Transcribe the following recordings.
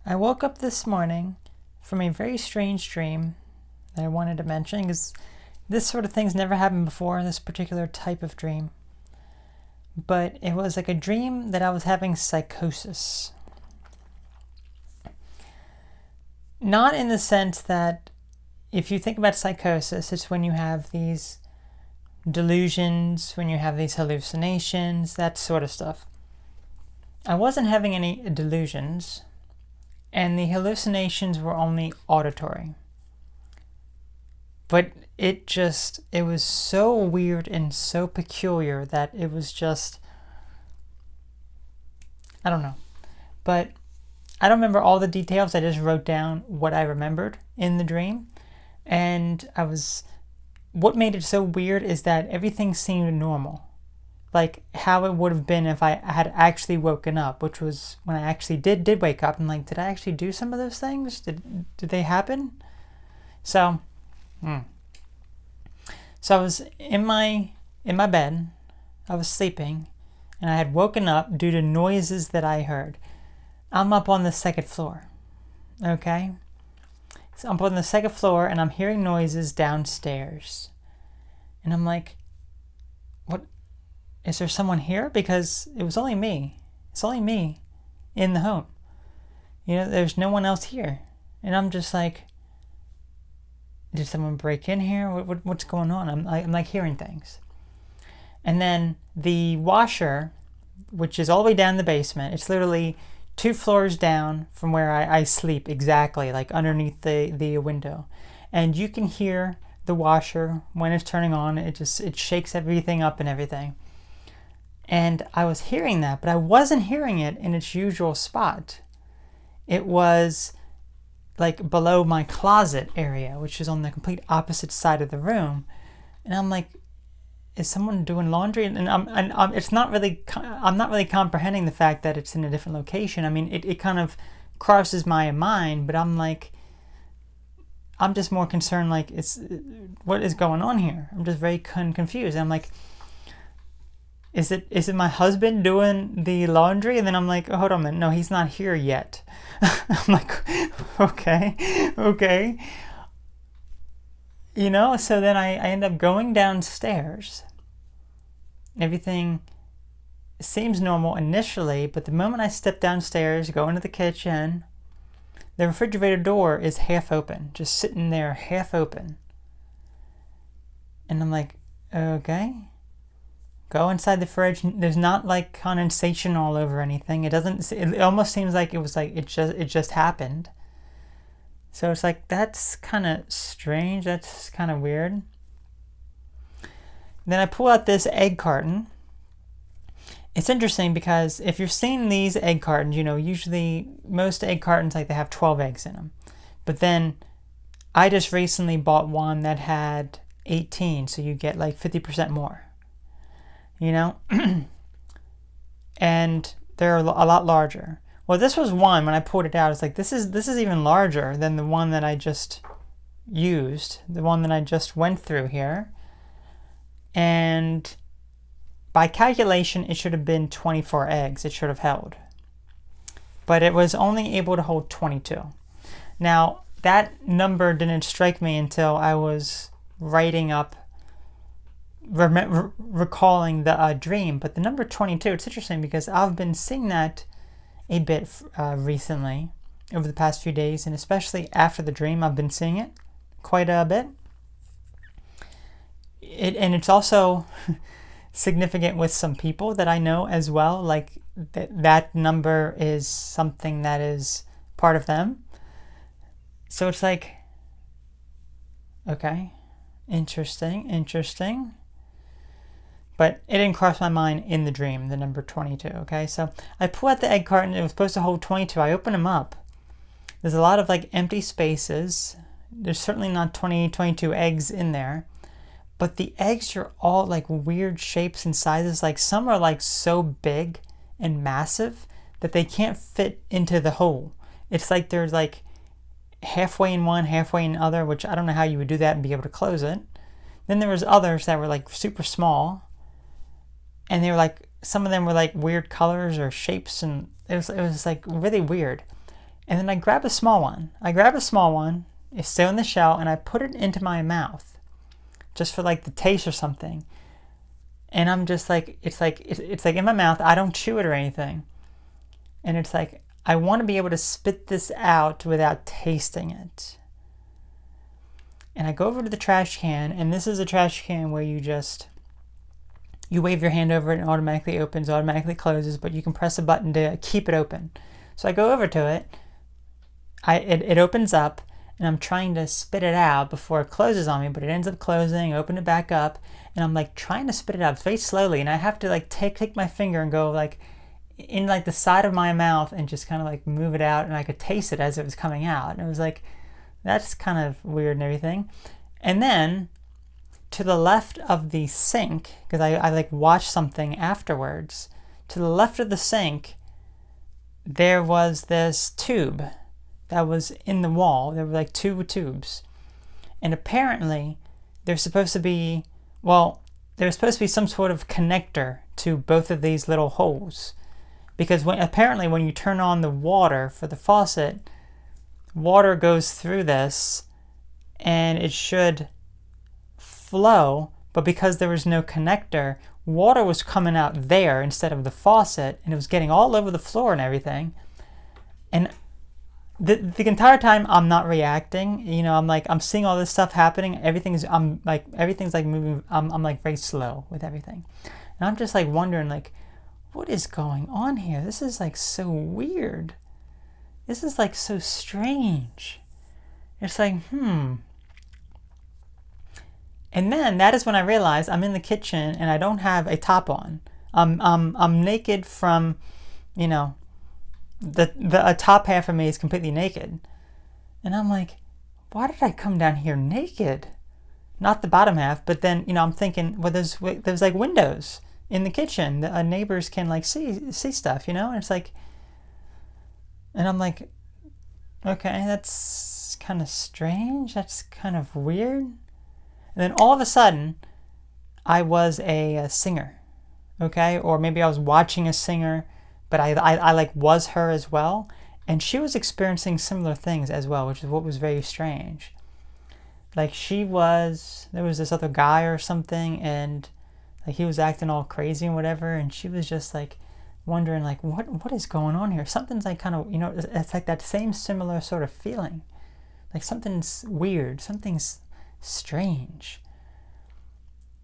I woke up this morning from a very strange dream that I wanted to mention because this sort of thing's never happened before, this particular type of dream. But it was like a dream that I was having psychosis. Not in the sense that if you think about psychosis, it's when you have these delusions, when you have these hallucinations, that sort of stuff. I wasn't having any delusions, and the hallucinations were only auditory. But it was so weird and so peculiar that it was just, I don't know. But I don't remember all the details. I just wrote down what I remembered in the dream. And what made it so weird is that everything seemed normal. Like how it would have been if I had actually woken up, which was when I actually did wake up. I'm like, did I actually do some of those things? Did they happen? So, so I was in my bed. I was sleeping, and I had woken up due to noises that I heard. I'm up on the second floor. Okay, so I'm up on the second floor, and I'm hearing noises downstairs, and I'm like, what? Is there someone here? Because it was only me. It's only me in the home. There's no one else here. And I'm just like, did someone break in here? What's going on? I'm like hearing things. And then the washer, which is all the way down the basement, it's literally 2 floors down from where I sleep exactly, like underneath the window. And you can hear the washer when it's turning on. It shakes everything up and everything. And I was hearing that, but I wasn't hearing it in its usual spot. It was like below my closet area, which is on the complete opposite side of the room. And I'm like, is someone doing laundry? And it's not really, I'm not really comprehending the fact that it's in a different location. I mean, it kind of crosses my mind, but I'm like, I'm just more concerned, like, what is going on here? I'm just very confused. I'm like, is it my husband doing the laundry? And then I'm like, oh, hold on a minute. No, he's not here yet. I'm like, okay. So then I end up going downstairs. Everything seems normal initially, but the moment I step downstairs, go into the kitchen, the refrigerator door is half open, just sitting there half open. And I'm like, okay. Go inside the fridge. There's not like condensation all over anything. It almost seems like it just happened. So it's like, that's kind of strange. That's kind of weird. Then I pull out this egg carton. It's interesting because if you're seeing these egg cartons, usually most egg cartons, like, they have 12 eggs in them. But then I just recently bought one that had 18, so you get like 50% more. And they're a lot larger. Well, this was one. When I pulled it out, it's like, this is even larger than the one that I just used, the one that I just went through here. And by calculation, it should have been 24 eggs it should have held. But it was only able to hold 22. Now, that number didn't strike me until I was writing up, recalling the dream. But the number 22, it's interesting because I've been seeing that a bit recently, over the past few days, and especially after the dream, I've been seeing it quite a bit. And it's also significant with some people that I know as well, like that number is something that is part of them. So it's like, okay, interesting. But it didn't cross my mind in the dream, the number 22, okay? So I pull out the egg carton. It was supposed to hold 22. I open them up. There's a lot of like empty spaces. There's certainly not 22 eggs in there. But the eggs are all like weird shapes and sizes. Like some are like so big and massive that they can't fit into the hole. It's like they're like halfway in one, halfway in the other, which I don't know how you would do that and be able to close it. Then there was others that were like super small. And they were like, some of them were like weird colors or shapes, and it was like really weird. And then I grab a small one. It's still in the shell, and I put it into my mouth just for like the taste or something. And I'm just like, it's like in my mouth. I don't chew it or anything. And it's like, I want to be able to spit this out without tasting it. And I go over to the trash can, and this is a trash can where you wave your hand over it and it automatically opens, automatically closes, but you can press a button to keep it open. So I go over to it, it opens up, and I'm trying to spit it out before it closes on me, but it ends up closing, open it back up, and I'm like trying to spit it out very slowly, and I have to like take my finger and go like in like the side of my mouth and just kind of like move it out, and I could taste it as it was coming out. And it was like, that's kind of weird and everything. And then to the left of the sink, because I like watched something afterwards, to the left of the sink, there was this tube that was in the wall. There were like two tubes. And apparently there's supposed to be some sort of connector to both of these little holes. Because apparently when you turn on the water for the faucet, water goes through this and it should flow, but because there was no connector, water was coming out there instead of the faucet, and it was getting all over the floor and everything. And the entire time I'm not reacting, I'm seeing all this stuff happening. Everything's like moving. I'm like very slow with everything, and I'm just like wondering like, what is going on here? This is like so weird. This is like so strange. It's like, And then that is when I realized I'm in the kitchen and I don't have a top on. I'm naked from, the top half of me is completely naked. And I'm like, why did I come down here naked? Not the bottom half, but then, I'm thinking, well, there's like windows in the kitchen. The neighbors can like see stuff, and it's like, and I'm like, okay, that's kind of strange. That's kind of weird. And then all of a sudden, I was a singer, okay? Or maybe I was watching a singer, but I like was her as well. And she was experiencing similar things as well, which is what was very strange. Like there was this other guy or something, and like he was acting all crazy and whatever, and she was just like wondering like, what is going on here? Something's like kind of, it's like that same similar sort of feeling. Like something's weird, something's strange.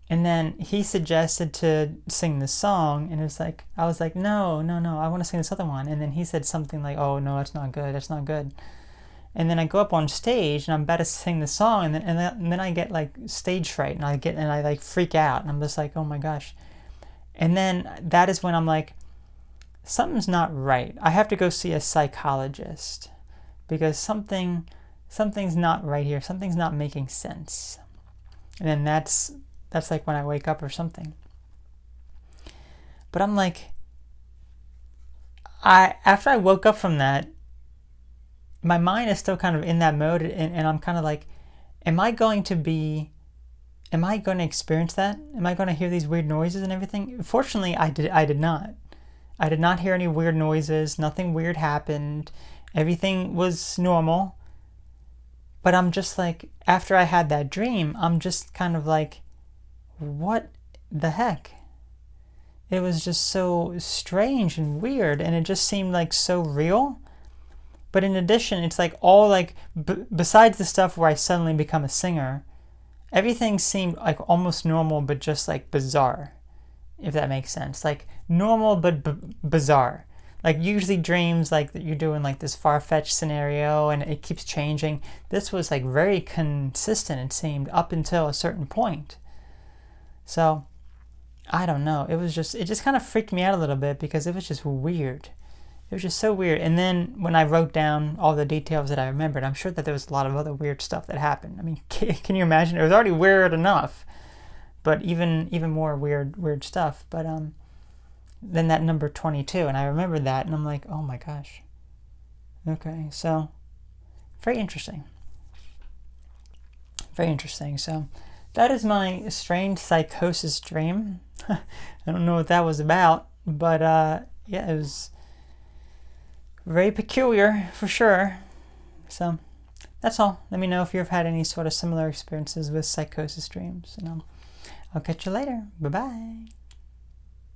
And then he suggested to sing the song, and I was like, no, I want to sing this other one. And then he said something like, oh no, that's not good. And then I go up on stage and I'm about to sing the song, and then I get like stage fright, and I like freak out, and I'm just like, oh my gosh. And then that is when I'm like, something's not right. I have to go see a psychologist, because something's not right here. Something's not making sense. And then that's like when I wake up or something. But I'm like, after I woke up from that, my mind is still kind of in that mode, and I'm kind of like, am I going to experience that? Am I going to hear these weird noises and everything? Fortunately, I did not. I did not hear any weird noises. Nothing weird happened. Everything was normal. But I'm just like, after I had that dream, I'm just kind of like, what the heck? It was just so strange and weird, and it just seemed like so real. But in addition, it's like all like, besides the stuff where I suddenly become a singer, everything seemed like almost normal, but just like bizarre, if that makes sense. Like normal, but bizarre. Like usually dreams, like that you're doing like this far-fetched scenario and it keeps changing. This was like very consistent, it seemed, up until a certain point. So I don't know. It just kind of freaked me out a little bit, because it was just weird. It was just so weird. And then when I wrote down all the details that I remembered, I'm sure that there was a lot of other weird stuff that happened. I mean, can you imagine? It was already weird enough, but even more weird stuff. But then that number 22, and I remembered that, and I'm like, oh my gosh. Okay, so very interesting. Very interesting. So that is my strange psychosis dream. I don't know what that was about, but yeah, it was very peculiar for sure. So that's all. Let me know if you've had any sort of similar experiences with psychosis dreams, and I'll catch you later. Bye bye.